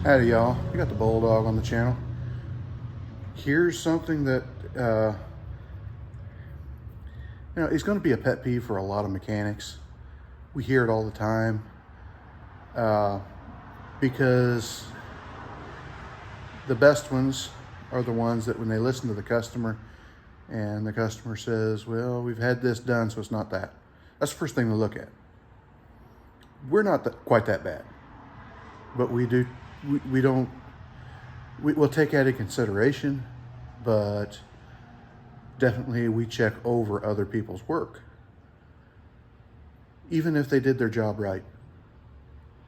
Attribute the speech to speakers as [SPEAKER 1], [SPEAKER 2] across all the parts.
[SPEAKER 1] Howdy y'all, you got the Bulldog on the channel. Here's something that, it's gonna be a pet peeve for a lot of mechanics. We hear it all the time because the best ones are the ones that when they listen to the customer and the customer says, well, we've had this done, so it's not that. That's the first thing to look at. We're not quite that bad, but we'll take that into consideration, but definitely we check over other people's work. Even if they did their job right.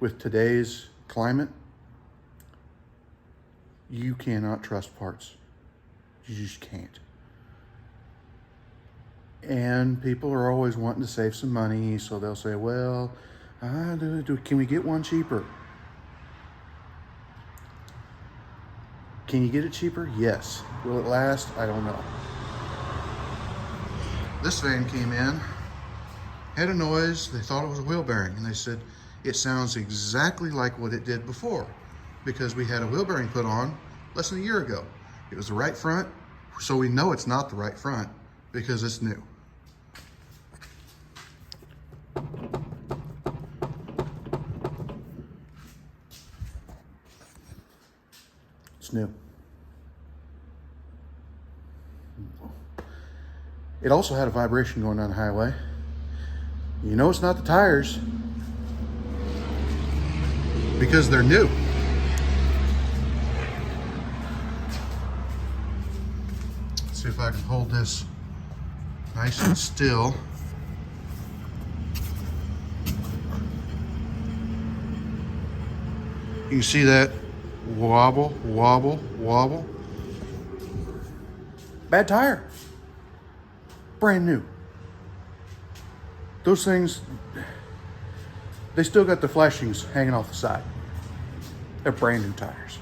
[SPEAKER 1] With today's climate, you cannot trust parts. You just can't. And people are always wanting to save some money, so they'll say, well, can we get one cheaper? Can you get it cheaper? Yes. Will it last? I don't know. This van came in, had a noise, they thought it was a wheel bearing, and they said, it sounds exactly like what it did before, because we had a wheel bearing put on less than a year ago. It was the right front, so we know it's not the right front because it's new. It's new. It also had a vibration going down the highway. You know it's not the tires because they're new. Let's see if I can hold this nice and still. You can see that wobble, wobble, wobble. Bad tire. Brand new. Those things, they still got the flashings hanging off the side. They're brand new tires.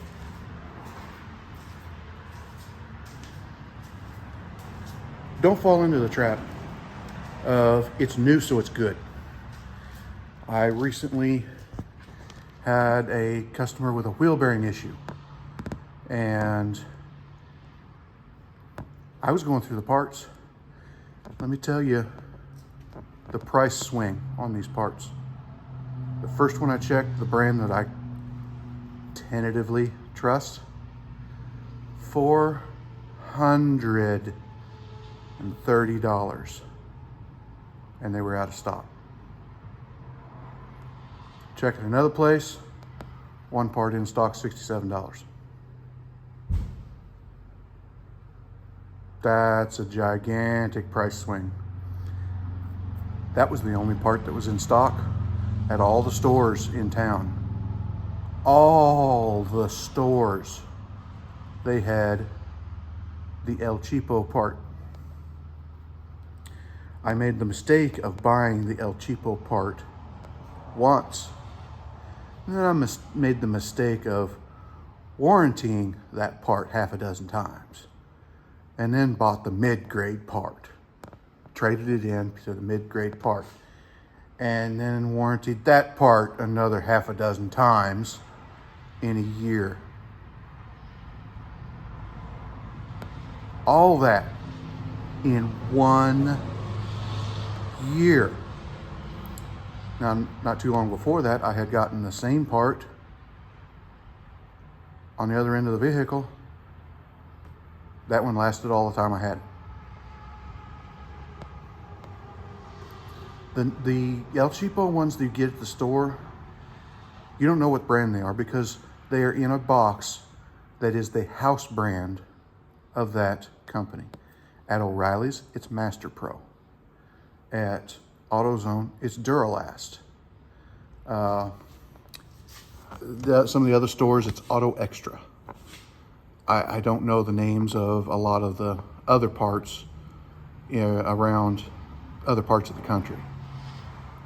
[SPEAKER 1] Don't fall into the trap of it's new so it's good. I recently had a customer with a wheel bearing issue, and I was going through the parts. Let me tell you the price swing on these parts. The first one I checked, the brand that I tentatively trust, $430, and they were out of stock. Check at another place, one part in stock, $67. That's a gigantic price swing. That was the only part that was in stock at all the stores in town. All the stores, they had the El Cheapo part. I made the mistake of buying the El Cheapo part once. And then I made the mistake of warrantying that part half a dozen times. And then bought the mid-grade part. Traded it in to the mid-grade part. And then warranted that part another half a dozen times in a year. All that in 1 year. Now, not too long before that, I had gotten the same part on the other end of the vehicle. That one lasted all the time I had it. The El Cheapo ones that you get at the store, you don't know what brand they are because they are in a box that is the house brand of that company. At O'Reilly's, it's Master Pro. At AutoZone, it's Duralast. Some of the other stores, it's Auto Extra. I don't know the names of a lot of the other parts around other parts of the country.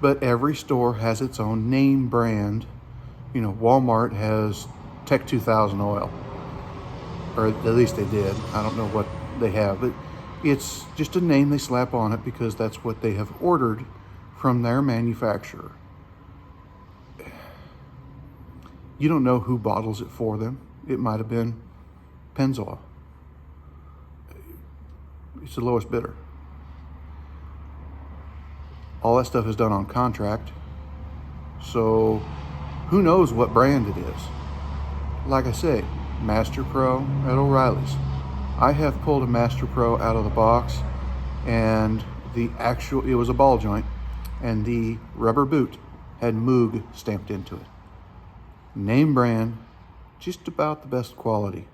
[SPEAKER 1] But every store has its own name brand. You know, Walmart has Tech 2000 oil, or at least they did. I don't know what they have, but it's just a name they slap on it because that's what they have ordered from their manufacturer. You don't know who bottles it for them. It might have been Pennzoil. It's the lowest bidder. All that stuff is done on contract. So who knows what brand it is? Like I say, Master Pro at O'Reilly's. I have pulled a Master Pro out of the box, and it was a ball joint, and the rubber boot had Moog stamped into it. Name brand, just about the best quality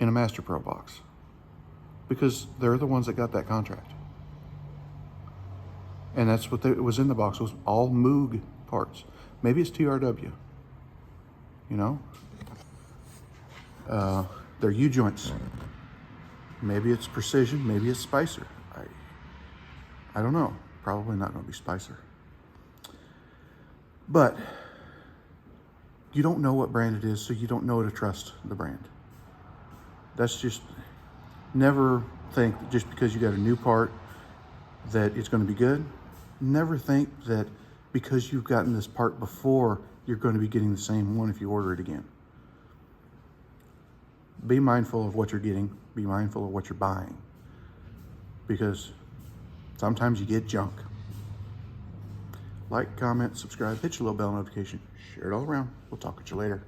[SPEAKER 1] in a Master Pro box, because they're the ones that got that contract. And that's what it was in the box. It was all Moog parts. Maybe it's TRW, you know? They're U-joints. Maybe it's Precision, maybe it's Spicer. I don't know. Probably not going to be Spicer. But you don't know what brand it is, so you don't know to trust the brand. That's just, never think that just because you got a new part that it's going to be good. Never think that because you've gotten this part before, you're going to be getting the same one if you order it again. Be mindful of what you're getting. Be mindful of what you're buying, because sometimes you get junk. Like, comment, subscribe, hit your little bell notification, share it all around. We'll talk with you later.